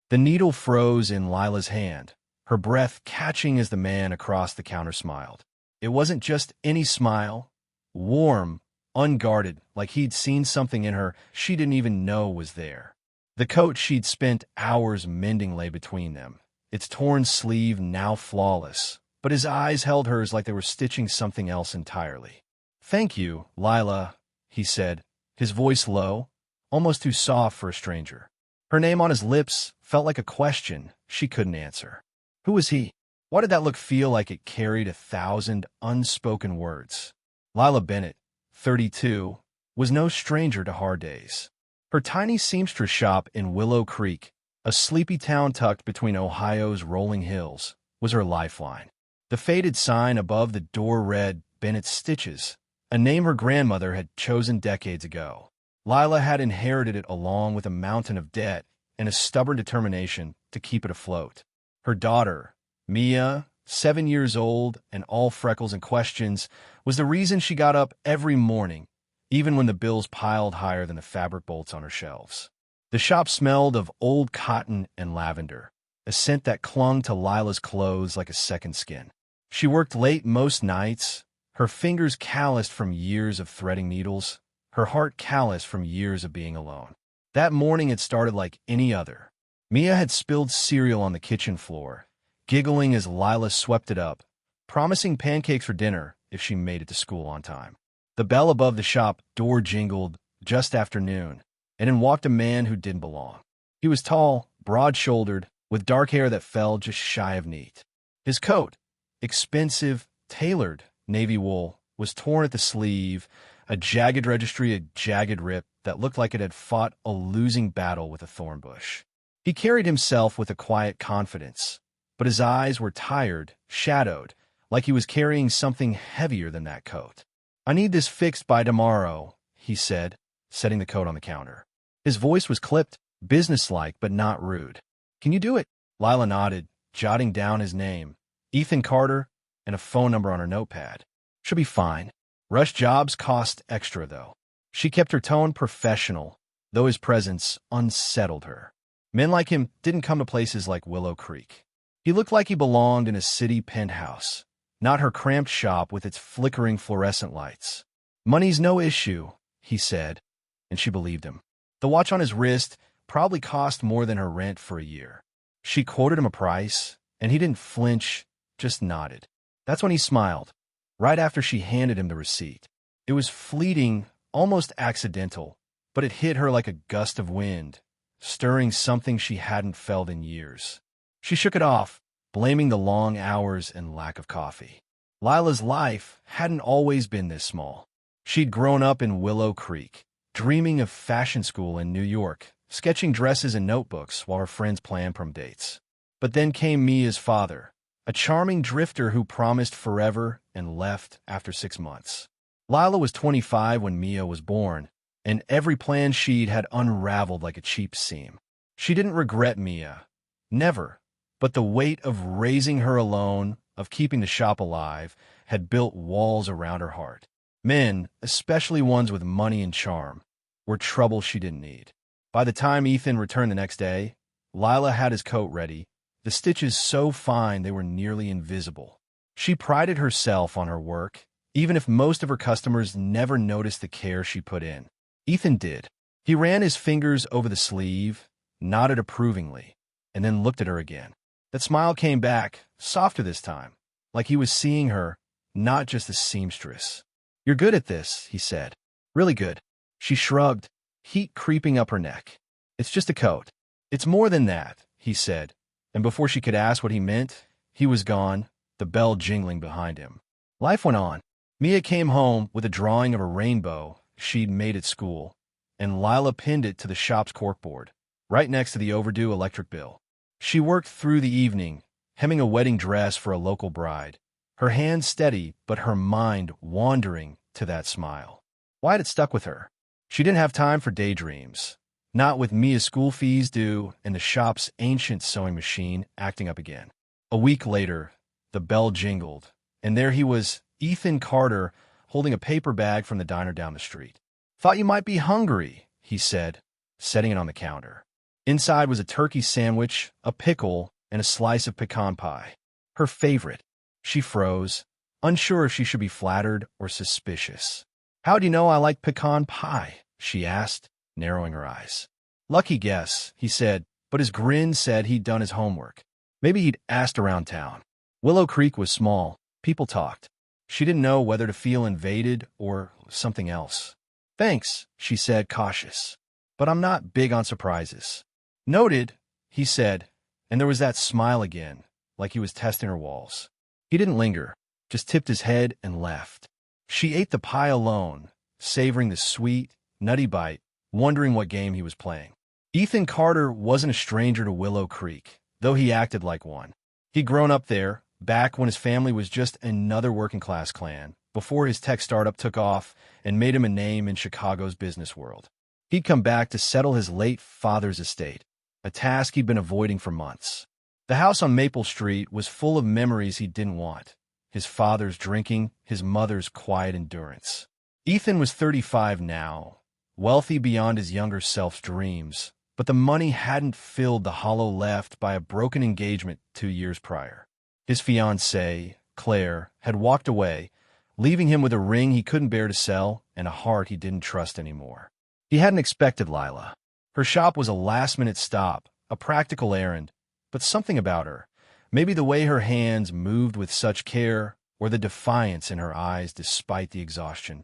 The needle froze in Lila's hand, her breath catching as the man across the counter smiled. It wasn't just any smile. Warm, unguarded, like he'd seen something in her she didn't even know was there. The coat she'd spent hours mending lay between them, its torn sleeve now flawless, but his eyes held hers like they were stitching something else entirely. "Thank you, Lila," he said, his voice low, almost too soft for a stranger. Her name on his lips felt like a question she couldn't answer. Who was he? Why did that look feel like it carried 1,000 unspoken words? Lila Bennett, 32, was no stranger to hard days. Her tiny seamstress shop in Willow Creek, a sleepy town tucked between Ohio's rolling hills, was her lifeline. The faded sign above the door read Bennett's Stitches, a name her grandmother had chosen decades ago. Lila had inherited it along with a mountain of debt and a stubborn determination to keep it afloat. Her daughter, Mia, 7 years old and all freckles and questions, was the reason she got up every morning, even when the bills piled higher than the fabric bolts on her shelves. The shop smelled of old cotton and lavender, a scent that clung to Lila's clothes like a second skin. She worked late most nights, her fingers calloused from years of threading needles, her heart calloused from years of being alone. That morning it started like any other. Mia had spilled cereal on the kitchen floor, giggling as Lila swept it up, promising pancakes for dinner if she made it to school on time. The bell above the shop door jingled just after noon, and in walked a man who didn't belong. He was tall, broad-shouldered, with dark hair that fell just shy of neat. His coat, expensive, tailored navy wool, was torn at the sleeve, a jagged registry, a jagged rip that looked like it had fought a losing battle with a thorn bush. He carried himself with a quiet confidence, but his eyes were tired, shadowed, like he was carrying something heavier than that coat. "I need this fixed by tomorrow," he said, setting the coat on the counter. His voice was clipped, businesslike but not rude. "Can you do it?" Lila nodded, jotting down his name, Ethan Carter, and a phone number on her notepad. "Should be fine." Rush jobs cost extra, though. She kept her tone professional, though his presence unsettled her. Men like him didn't come to places like Willow Creek. He looked like he belonged in a city penthouse, not her cramped shop with its flickering fluorescent lights. "Money's no issue," he said, and she believed him. The watch on his wrist probably cost more than her rent for a year. She quoted him a price, and he didn't flinch, just nodded. That's when he smiled, right after she handed him the receipt. It was fleeting, almost accidental, but it hit her like a gust of wind, stirring something she hadn't felt in years. She shook it off, blaming the long hours and lack of coffee. Lila's life hadn't always been this small. She'd grown up in Willow Creek, dreaming of fashion school in New York, sketching dresses and notebooks while her friends planned prom dates. But then came Mia's father, a charming drifter who promised forever and left after 6 months. Lila was 25 when Mia was born, and every plan she'd had unraveled like a cheap seam. She didn't regret Mia. Never. But the weight of raising her alone, of keeping the shop alive, had built walls around her heart. Men, especially ones with money and charm, were trouble she didn't need. By the time Ethan returned the next day, Lila had his coat ready, the stitches so fine they were nearly invisible. She prided herself on her work, even if most of her customers never noticed the care she put in. Ethan did. He ran his fingers over the sleeve, nodded approvingly, and then looked at her again. That smile came back, softer this time, like he was seeing her, not just the seamstress. "You're good at this," he said. "Really good." She shrugged, heat creeping up her neck. "It's just a coat." "It's more than that," he said, and before she could ask what he meant, he was gone, the bell jingling behind him. Life went on. Mia came home with a drawing of a rainbow she'd made at school, and Lila pinned it to the shop's corkboard, right next to the overdue electric bill. She worked through the evening, hemming a wedding dress for a local bride, her hands steady but her mind wandering to that smile. Why had it stuck with her? She didn't have time for daydreams, not with Mia's school fees due and the shop's ancient sewing machine acting up again. A week later, the bell jingled, and there he was, Ethan Carter, holding a paper bag from the diner down the street. "Thought you might be hungry," he said, setting it on the counter. Inside was a turkey sandwich, a pickle, and a slice of pecan pie. Her favorite. She froze, unsure if she should be flattered or suspicious. "How do you know I like pecan pie?" she asked, narrowing her eyes. "Lucky guess," he said, but his grin said he'd done his homework. Maybe he'd asked around town. Willow Creek was small. People talked. She didn't know whether to feel invaded or something else. "Thanks," she said, cautious. "But I'm not big on surprises." "Noted," he said, and there was that smile again, like he was testing her walls. He didn't linger, just tipped his head and left. She ate the pie alone, savoring the sweet, nutty bite, wondering what game he was playing. Ethan Carter wasn't a stranger to Willow Creek, though he acted like one. He'd grown up there, back when his family was just another working-class clan, before his tech startup took off and made him a name in Chicago's business world. He'd come back to settle his late father's estate, a task he'd been avoiding for months. The house on Maple Street was full of memories he didn't want. His father's drinking, his mother's quiet endurance. Ethan was 35 now, wealthy beyond his younger self's dreams, but the money hadn't filled the hollow left by a broken engagement 2 years prior. His fiancée, Claire, had walked away, leaving him with a ring he couldn't bear to sell and a heart he didn't trust anymore. He hadn't expected Lila. Her shop was a last-minute stop, a practical errand, but something about her, maybe the way her hands moved with such care, or the defiance in her eyes despite the exhaustion,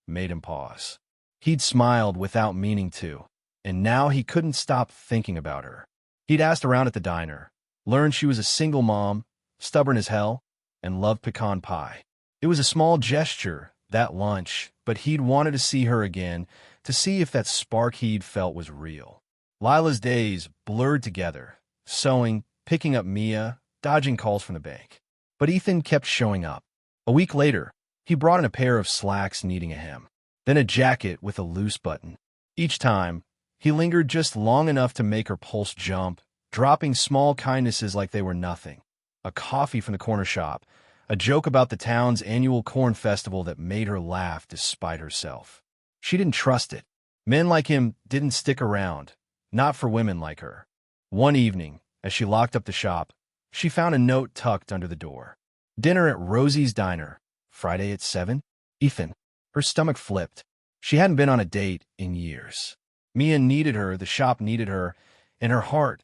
made him pause. He'd smiled without meaning to, and now he couldn't stop thinking about her. He'd asked around at the diner, learned she was a single mom, stubborn as hell, and loved pecan pie. It was a small gesture, that lunch, but he'd wanted to see her again, to see if that spark he'd felt was real. Lila's days blurred together, sewing, picking up Mia, dodging calls from the bank. But Ethan kept showing up. A week later, he brought in a pair of slacks needing a hem, then a jacket with a loose button. Each time, he lingered just long enough to make her pulse jump, dropping small kindnesses like they were nothing. A coffee from the corner shop, a joke about the town's annual corn festival that made her laugh despite herself. She didn't trust it. Men like him didn't stick around, not for women like her. One evening, as she locked up the shop, she found a note tucked under the door. "Dinner at Rosie's Diner, Friday at 7? Ethan." Her stomach flipped. She hadn't been on a date in years. Mia needed her, the shop needed her, and her heart,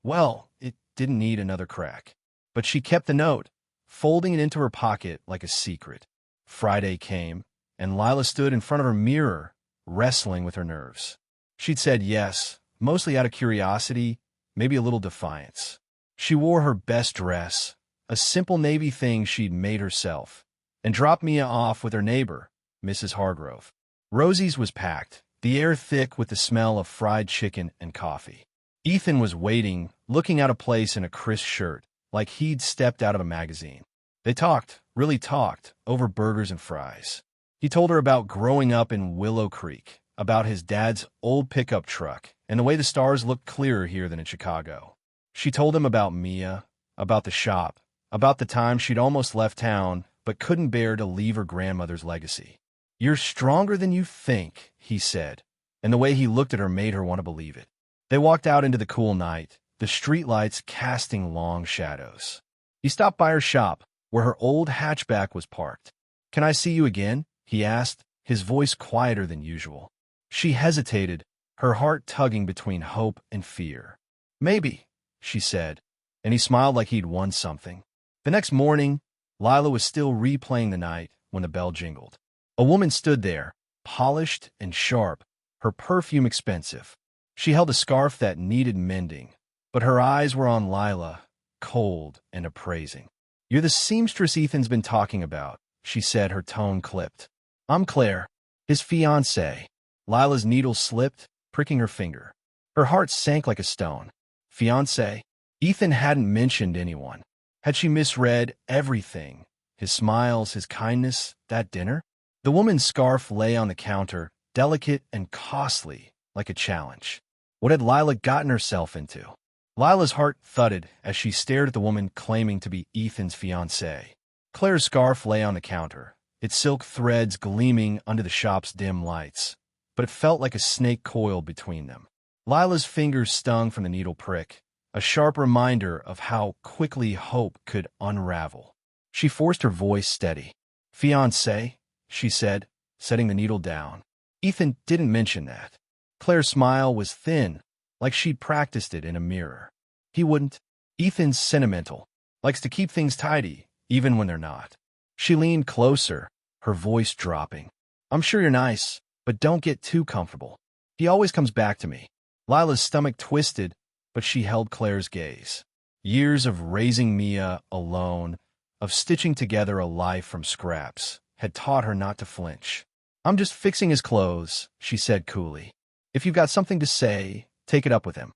well, it didn't need another crack. But she kept the note, folding it into her pocket like a secret. Friday came, and Lila stood in front of her mirror, wrestling with her nerves. She'd said yes, mostly out of curiosity, maybe a little defiance. She wore her best dress, a simple navy thing she'd made herself, and dropped Mia off with her neighbor, Mrs. Hargrove. Rosie's was packed, the air thick with the smell of fried chicken and coffee. Ethan was waiting, looking out of place in a crisp shirt, like he'd stepped out of a magazine. They talked, really talked, over burgers and fries. He told her about growing up in Willow Creek, about his dad's old pickup truck, and the way the stars looked clearer here than in Chicago. She told him about Mia, about the shop, about the time she'd almost left town but couldn't bear to leave her grandmother's legacy. "You're stronger than you think," he said, and the way he looked at her made her want to believe it. They walked out into the cool night, the streetlights casting long shadows. He stopped by her shop, where her old hatchback was parked. "Can I see you again?" he asked, his voice quieter than usual. She hesitated, her heart tugging between hope and fear. "Maybe," she said, and he smiled like he'd won something. The next morning, Lila was still replaying the night when the bell jingled. A woman stood there, polished and sharp, her perfume expensive. She held a scarf that needed mending, but her eyes were on Lila, cold and appraising. "You're the seamstress Ethan's been talking about," she said, her tone clipped. "I'm Claire, his fiancée." Lila's needle slipped, pricking her finger. Her heart sank like a stone. Fiancé? Ethan hadn't mentioned anyone. Had she misread everything? His smiles, his kindness, that dinner? The woman's scarf lay on the counter, delicate and costly, like a challenge. What had Lila gotten herself into? Lila's heart thudded as she stared at the woman claiming to be Ethan's fiancée. Claire's scarf lay on the counter, its silk threads gleaming under the shop's dim lights, but it felt like a snake coiled between them. Lila's fingers stung from the needle prick, a sharp reminder of how quickly hope could unravel. She forced her voice steady. "Fiancé," she said, setting the needle down. Ethan didn't mention that. Claire's smile was thin, like she'd practiced it in a mirror. He wouldn't. Ethan's sentimental, likes to keep things tidy, even when they're not. She leaned closer, her voice dropping. "I'm sure you're nice, but don't get too comfortable. He always comes back to me." Lila's stomach twisted, but she held Claire's gaze. Years of raising Mia alone, of stitching together a life from scraps, had taught her not to flinch. "I'm just fixing his clothes," she said coolly. "If you've got something to say, take it up with him."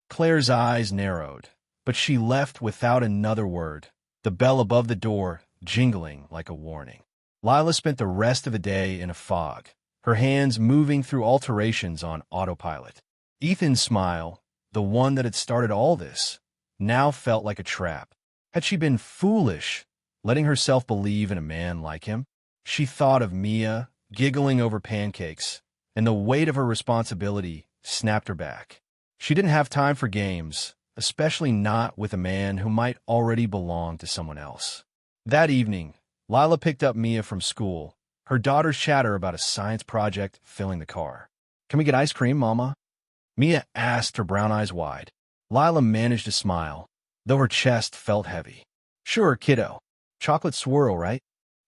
Claire's eyes narrowed, but she left without another word, the bell above the door jingling like a warning. Lila spent the rest of the day in a fog, her hands moving through alterations on autopilot. Ethan's smile, the one that had started all this, now felt like a trap. Had she been foolish, letting herself believe in a man like him? She thought of Mia, giggling over pancakes, and the weight of her responsibility snapped her back. She didn't have time for games, especially not with a man who might already belong to someone else. That evening, Lila picked up Mia from school, her daughter's chatter about a science project filling the car. "Can we get ice cream, Mama?" Mia asked, her brown eyes wide. Lila managed to smile, though her chest felt heavy. "Sure, kiddo. Chocolate swirl, right?"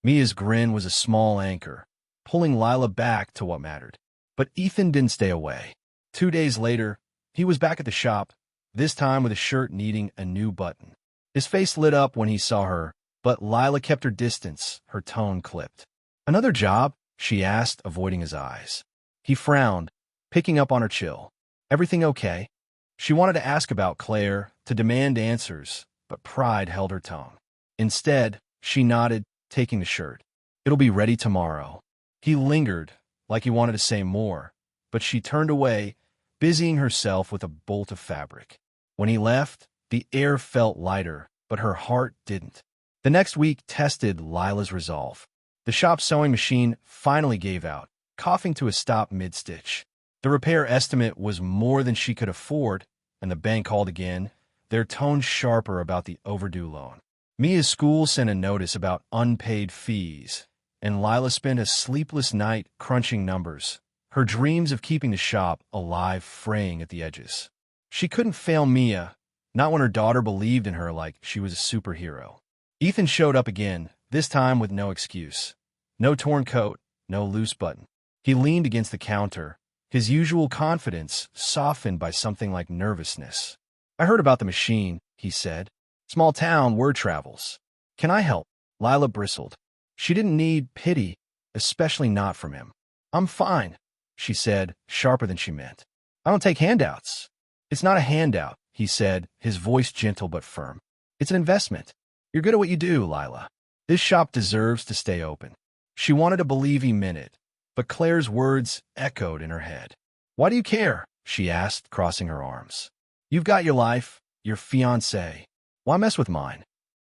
Mia's grin was a small anchor, pulling Lila back to what mattered. But Ethan didn't stay away. 2 days later, he was back at the shop, this time with a shirt needing a new button. His face lit up when he saw her, but Lila kept her distance, her tone clipped. "Another job?" she asked, avoiding his eyes. He frowned, picking up on her chill. "Everything okay?" She wanted to ask about Claire, to demand answers, but pride held her tongue. Instead, she nodded, taking the shirt. "It'll be ready tomorrow." He lingered, like he wanted to say more, but she turned away, busying herself with a bolt of fabric. When he left, the air felt lighter, but her heart didn't. The next week tested Lila's resolve. The shop sewing machine finally gave out, coughing to a stop mid-stitch. The repair estimate was more than she could afford, and the bank called again, their tone sharper about the overdue loan. Mia's school sent a notice about unpaid fees, and Lila spent a sleepless night crunching numbers, her dreams of keeping the shop alive fraying at the edges. She couldn't fail Mia, not when her daughter believed in her like she was a superhero. Ethan showed up again, this time with no excuse. No torn coat, no loose button. He leaned against the counter, his usual confidence softened by something like nervousness. "I heard about the machine," he said. "Small town, word travels. Can I help?" Lila bristled. She didn't need pity, especially not from him. "I'm fine," she said, sharper than she meant. "I don't take handouts." "It's not a handout," he said, his voice gentle but firm. "It's an investment. You're good at what you do, Lila. This shop deserves to stay open." She wanted to believe he meant it, but Claire's words echoed in her head. "Why do you care?" she asked, crossing her arms. "You've got your life, your fiancé. Why mess with mine?"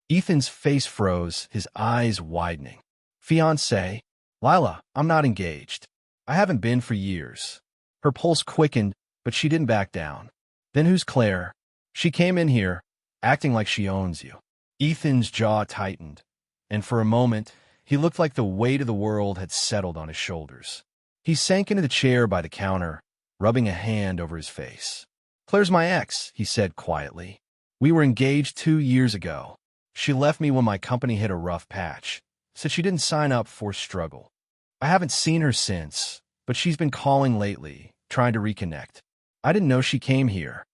Ethan's face froze, his eyes widening. "Fiancé? Lila, I'm not engaged. I haven't been for years." Her pulse quickened, but she didn't back down. "Then who's Claire? She came in here, acting like she owns you." Ethan's jaw tightened, and for a moment, he looked like the weight of the world had settled on his shoulders. He sank into the chair by the counter, rubbing a hand over his face. "Claire's my ex," he said quietly. "We were engaged 2 years ago. She left me when my company hit a rough patch, said she didn't sign up for struggle. I haven't seen her since, but she's been calling lately, trying to reconnect. I didn't know she came here."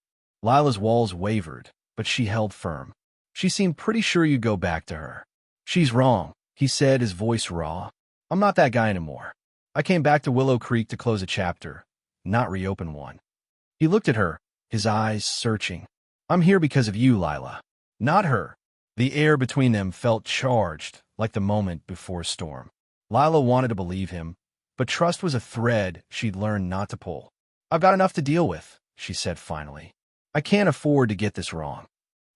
Lila's walls wavered, but she held firm. "She seemed pretty sure you'd go back to her." "She's wrong," he said, his voice raw. "I'm not that guy anymore. I came back to Willow Creek to close a chapter, not reopen one." He looked at her, his eyes searching. "I'm here because of you, Lila, not her." The air between them felt charged, like the moment before a storm. Lila wanted to believe him, but trust was a thread she'd learned not to pull. "I've got enough to deal with," she said finally. "I can't afford to get this wrong."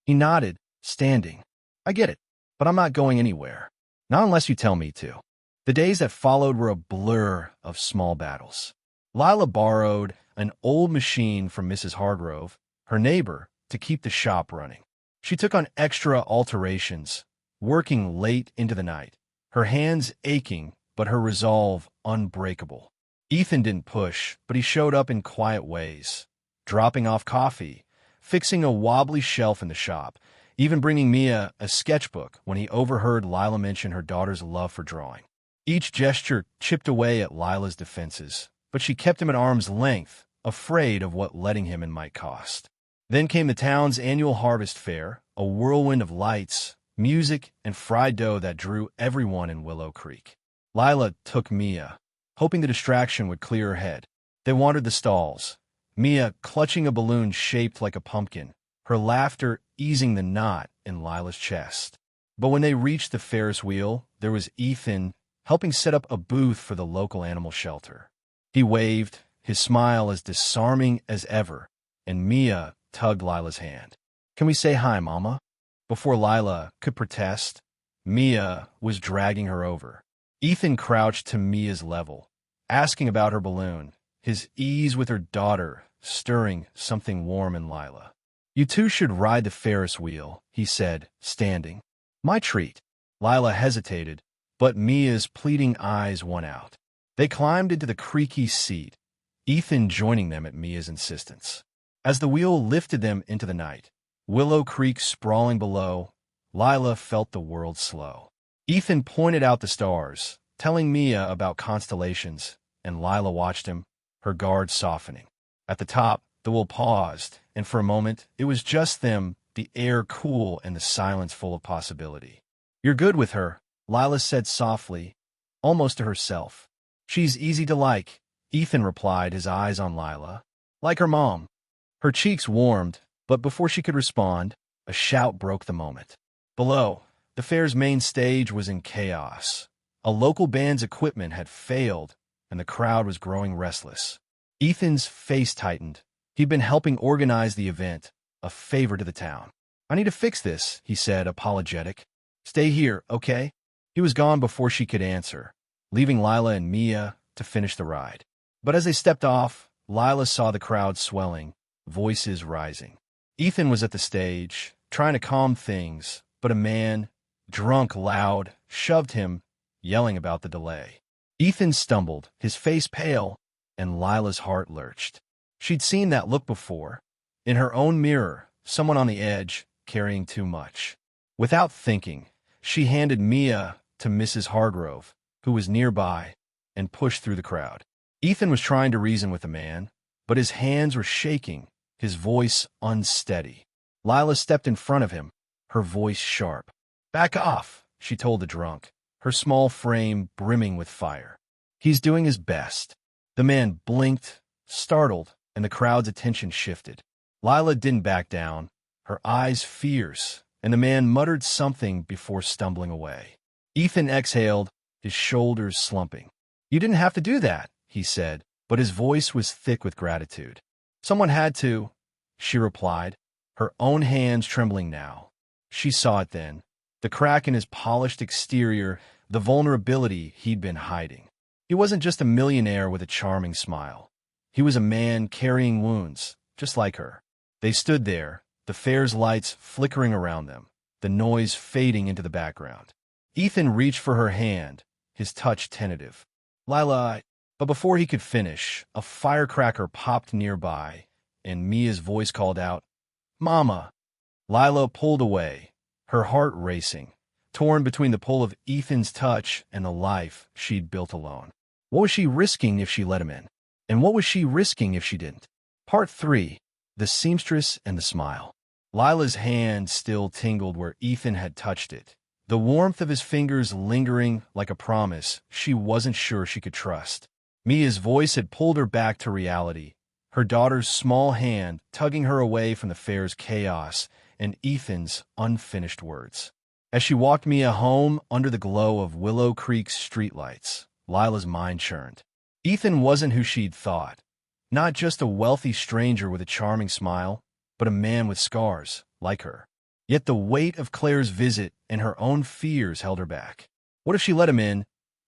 He nodded, standing. "I get it, but I'm not going anywhere. Not unless you tell me to." The days that followed were a blur of small battles. Lila borrowed, an old machine from Mrs. Hargrove, her neighbor, to keep the shop running. She took on extra alterations, working late into the night, her hands aching but her resolve unbreakable. Ethan didn't push, but he showed up in quiet ways, dropping off coffee, fixing a wobbly shelf in the shop, even bringing Mia a sketchbook when he overheard Lila mention her daughter's love for drawing. Each gesture chipped away at Lila's defenses, but she kept him at arm's length, afraid of what letting him in might cost. Then came the town's annual harvest fair, a whirlwind of lights, music, and fried dough that drew everyone in Willow Creek. Lila took Mia, hoping the distraction would clear her head. They wandered the stalls, Mia clutching a balloon shaped like a pumpkin, her laughter easing the knot in Lila's chest. But when they reached the Ferris wheel, there was Ethan helping set up a booth for the local animal shelter. He waved, his smile as disarming as ever, and Mia tugged Lila's hand. "Can we say hi, Mama?" Before Lila could protest, Mia was dragging her over. Ethan crouched to Mia's level, asking about her balloon, his ease with her daughter stirring something warm in Lila. "You two should ride the Ferris wheel," he said, standing. "My treat." Lila hesitated, but Mia's pleading eyes won out. They climbed into the creaky seat, Ethan joining them at Mia's insistence. As the wheel lifted them into the night, Willow Creek sprawling below, Lila felt the world slow. Ethan pointed out the stars, telling Mia about constellations, and Lila watched him, her guard softening. At the top, the wheel paused, and for a moment, it was just them, the air cool and the silence full of possibility. "You're good with her," Lila said softly, almost to herself. "She's easy to like," Ethan replied, his eyes on Lila. "Like her mom." Her cheeks warmed, but before she could respond, a shout broke the moment. Below, the fair's main stage was in chaos. A local band's equipment had failed, and the crowd was growing restless. Ethan's face tightened. He'd been helping organize the event, a favor to the town. "I need to fix this," he said, apologetic. "Stay here, okay?" He was gone before she could answer, leaving Lila and Mia to finish the ride. But as they stepped off, Lila saw the crowd swelling, voices rising. Ethan was at the stage, trying to calm things, but a man, drunk loud, shoved him, yelling about the delay. Ethan stumbled, his face pale, and Lila's heart lurched. She'd seen that look before. In her own mirror, someone on the edge, carrying too much. Without thinking, she handed Mia to Mrs. Hargrove, who was nearby, and pushed through the crowd. Ethan was trying to reason with the man, but his hands were shaking, his voice unsteady. Lila stepped in front of him, her voice sharp. "Back off," she told the drunk, her small frame brimming with fire. "He's doing his best." The man blinked, startled, and the crowd's attention shifted. Lila didn't back down, her eyes fierce, and the man muttered something before stumbling away. Ethan exhaled, his shoulders slumping. "You didn't have to do that," he said, but his voice was thick with gratitude. "Someone had to," she replied, her own hands trembling now. She saw it then, the crack in his polished exterior, the vulnerability he'd been hiding. He wasn't just a millionaire with a charming smile. He was a man carrying wounds, just like her. They stood there, the fair's lights flickering around them, the noise fading into the background. Ethan reached for her hand, his touch tentative. "Lila," but before he could finish, a firecracker popped nearby, and Mia's voice called out, "Mama." Lila pulled away, her heart racing, torn between the pull of Ethan's touch and the life she'd built alone. What was she risking if she let him in? And what was she risking if she didn't? Part 3. The Seamstress and the Smile. Lila's hand still tingled where Ethan had touched it, the warmth of his fingers lingering like a promise she wasn't sure she could trust. Mia's voice had pulled her back to reality, her daughter's small hand tugging her away from the fair's chaos and Ethan's unfinished words. As she walked Mia home under the glow of Willow Creek's streetlights, Lila's mind churned. Ethan wasn't who she'd thought. Not just a wealthy stranger with a charming smile, but a man with scars, like her. Yet the weight of Claire's visit and her own fears held her back. What if she let him in,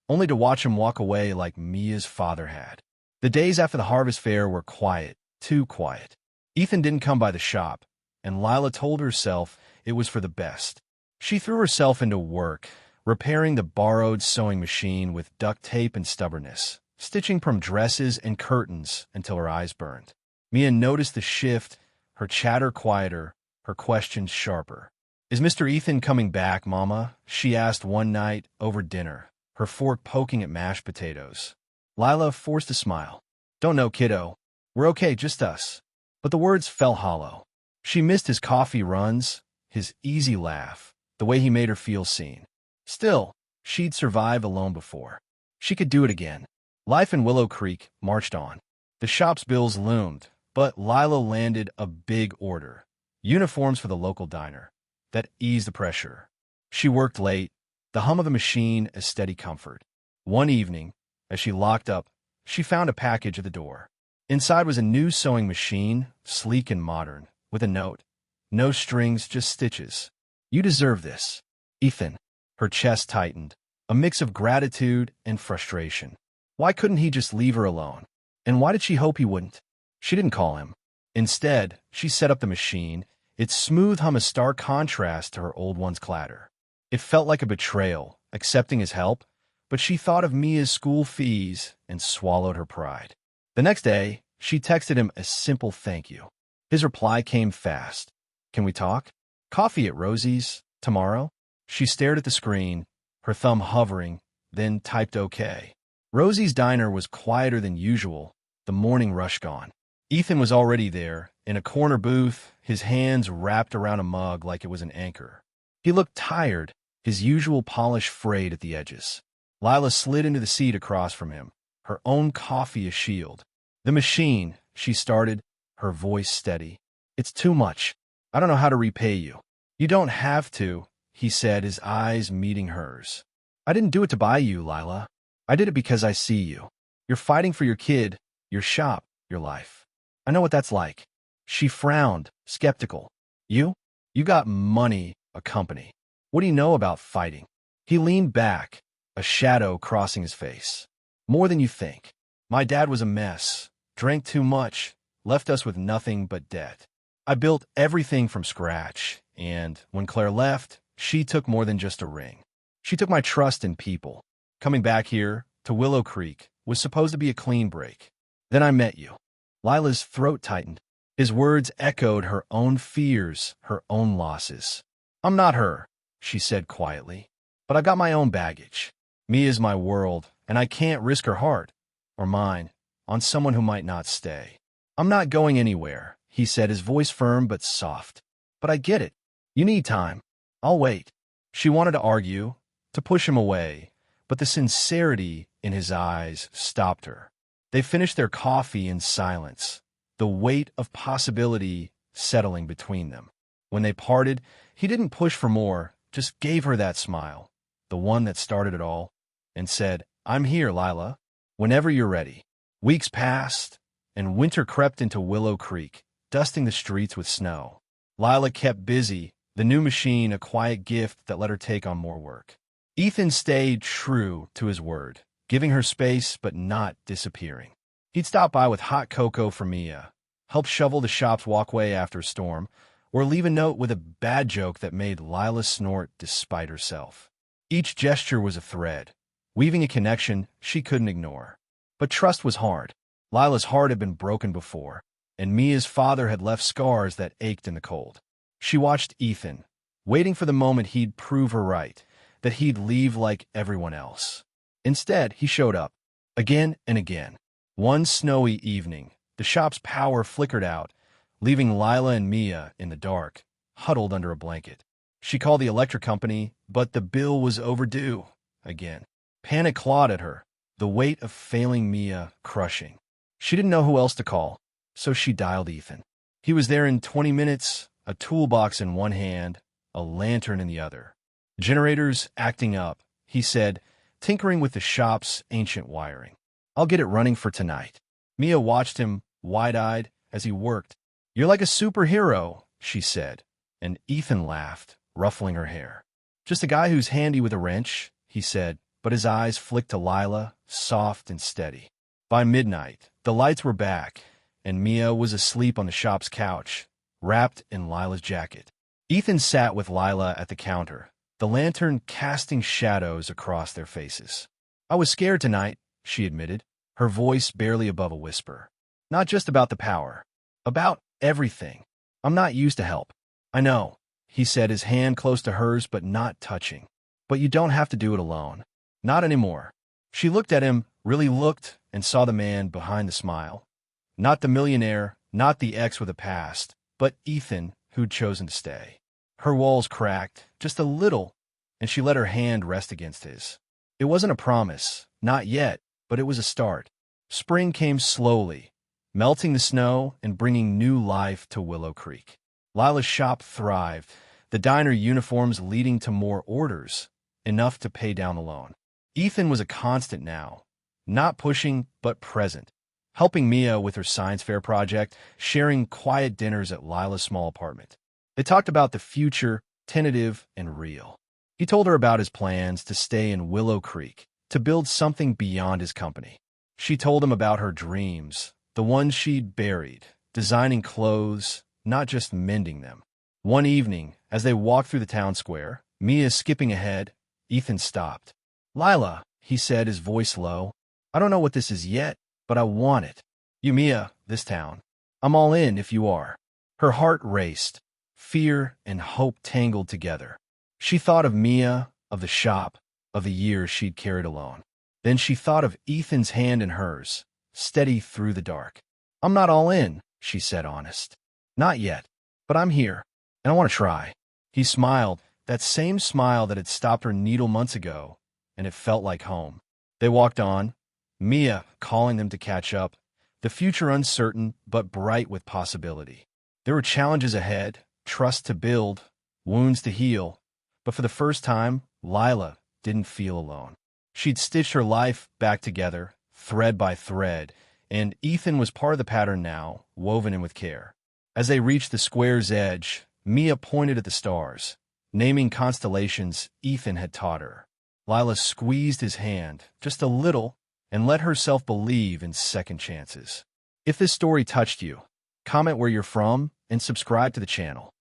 only to watch him walk away like Mia's father had? The days after the harvest fair were quiet, too quiet. Ethan didn't come by the shop, and Lila told herself it was for the best. She threw herself into work, repairing the borrowed sewing machine with duct tape and stubbornness, stitching from dresses and curtains until her eyes burned. Mia noticed the shift, her chatter quieter, her questions sharper. "Is Mr. Ethan coming back, Mama?" she asked one night over dinner, her fork poking at mashed potatoes. Lila forced a smile. "Don't know, kiddo. We're okay, just us." But the words fell hollow. She missed his coffee runs, his easy laugh, the way he made her feel seen. Still, she'd survived alone before. She could do it again. Life in Willow Creek marched on. The shop's bills loomed, but Lila landed a big order. Uniforms for the local diner. That eased the pressure. She worked late, the hum of the machine a steady comfort. One evening, as she locked up, she found a package at the door. Inside was a new sewing machine, sleek and modern, with a note. "No strings, just stitches. You deserve this, Ethan." Her chest tightened, a mix of gratitude and frustration. Why couldn't he just leave her alone? And why did she hope he wouldn't? She didn't call him. Instead, she set up the machine, its smooth hum a stark contrast to her old one's clatter. It felt like a betrayal, accepting his help, but she thought of Mia's school fees and swallowed her pride. The next day, she texted him a simple thank you. His reply came fast. "Can we talk? Coffee at Rosie's tomorrow?" She stared at the screen, her thumb hovering, then typed OK. Rosie's diner was quieter than usual, the morning rush gone. Ethan was already there, in a corner booth, his hands wrapped around a mug like it was an anchor. He looked tired, his usual polish frayed at the edges. Lila slid into the seat across from him, her own coffee a shield. "The machine," she started, her voice steady. "It's too much. I don't know how to repay you." "You don't have to," he said, his eyes meeting hers. "I didn't do it to buy you, Lila. I did it because I see you. You're fighting for your kid, your shop, your life. I know what that's like." She frowned, skeptical. You? You got money, a company. What do you know about fighting?" He leaned back, a shadow crossing his face. "More than you think. My dad was a mess, drank too much, left us with nothing but debt. I built everything from scratch, and when Claire left, she took more than just a ring. She took my trust in people. Coming back here, to Willow Creek, was supposed to be a clean break. Then I met you." Lila's throat tightened. His words echoed her own fears, her own losses. "I'm not her," she said quietly, "but I've got my own baggage. Mia's my world, and I can't risk her heart, or mine, on someone who might not stay. I'm not going anywhere," he said, his voice firm but soft. "But I get it. You need time. I'll wait." She wanted to argue, to push him away, but the sincerity in his eyes stopped her. They finished their coffee in silence, the weight of possibility settling between them. When they parted, he didn't push for more, just gave her that smile, the one that started it all, and said, "I'm here, Lila, whenever you're ready." Weeks passed, and winter crept into Willow Creek, dusting the streets with snow. Lila kept busy, the new machine a quiet gift that let her take on more work. Ethan stayed true to his word, giving her space but not disappearing. He'd stop by with hot cocoa for Mia, help shovel the shop's walkway after a storm, or leave a note with a bad joke that made Lila snort despite herself. Each gesture was a thread, weaving a connection she couldn't ignore. But trust was hard. Lila's heart had been broken before, and Mia's father had left scars that ached in the cold. She watched Ethan, waiting for the moment he'd prove her right, that he'd leave like everyone else. Instead, he showed up, again and again. One snowy evening, the shop's power flickered out, leaving Lila and Mia in the dark, huddled under a blanket. She called the electric company, but the bill was overdue again. Panic clawed at her, the weight of failing Mia crushing. She didn't know who else to call, so she dialed Ethan. He was there in 20 minutes, a toolbox in one hand, a lantern in the other. "Generators acting up," he said, tinkering with the shop's ancient wiring. "I'll get it running for tonight." Mia watched him, wide-eyed, as he worked. "You're like a superhero," she said, and Ethan laughed, ruffling her hair. "Just a guy who's handy with a wrench," he said, but his eyes flicked to Lila, soft and steady. By midnight, the lights were back, and Mia was asleep on the shop's couch, wrapped in Lila's jacket. Ethan sat with Lila at the counter, the lantern casting shadows across their faces. "I was scared tonight," she admitted, her voice barely above a whisper. "Not just about the power. About everything. I'm not used to help." "I know," he said, his hand close to hers but not touching. "But you don't have to do it alone. Not anymore." She looked at him, really looked, and saw the man behind the smile. Not the millionaire, not the ex with a past, but Ethan, who'd chosen to stay. Her walls cracked, just a little, and she let her hand rest against his. It wasn't a promise, not yet, but it was a start. Spring came slowly, melting the snow and bringing new life to Willow Creek. Lila's shop thrived, the diner uniforms leading to more orders, enough to pay down the loan. Ethan was a constant now, not pushing but present, helping Mia with her science fair project, sharing quiet dinners at Lila's small apartment. They talked about the future, tentative and real. He told her about his plans to stay in Willow Creek, to build something beyond his company. She told him about her dreams, the ones she'd buried, designing clothes, not just mending them. One evening, as they walked through the town square, Mia skipping ahead, Ethan stopped. "Lila," he said, his voice low, "I don't know what this is yet, but I want it. You, Mia, this town. I'm all in if you are." Her heart raced. Fear and hope tangled together. She thought of Mia, of the shop, of the years she'd carried alone. Then she thought of Ethan's hand in hers, steady through the dark. "I'm not all in," she said, honest. "Not yet, but I'm here, and I want to try." He smiled, that same smile that had stopped her needle months ago, and it felt like home. They walked on, Mia calling them to catch up, the future uncertain but bright with possibility. There were challenges ahead, trust to build, wounds to heal, but for the first time, Lila didn't feel alone. She'd stitched her life back together, thread by thread, and Ethan was part of the pattern now, woven in with care. As they reached the square's edge, Mia pointed at the stars, naming constellations Ethan had taught her. Lila squeezed his hand, just a little, and let herself believe in second chances. If this story touched you, comment where you're from and subscribe to the channel.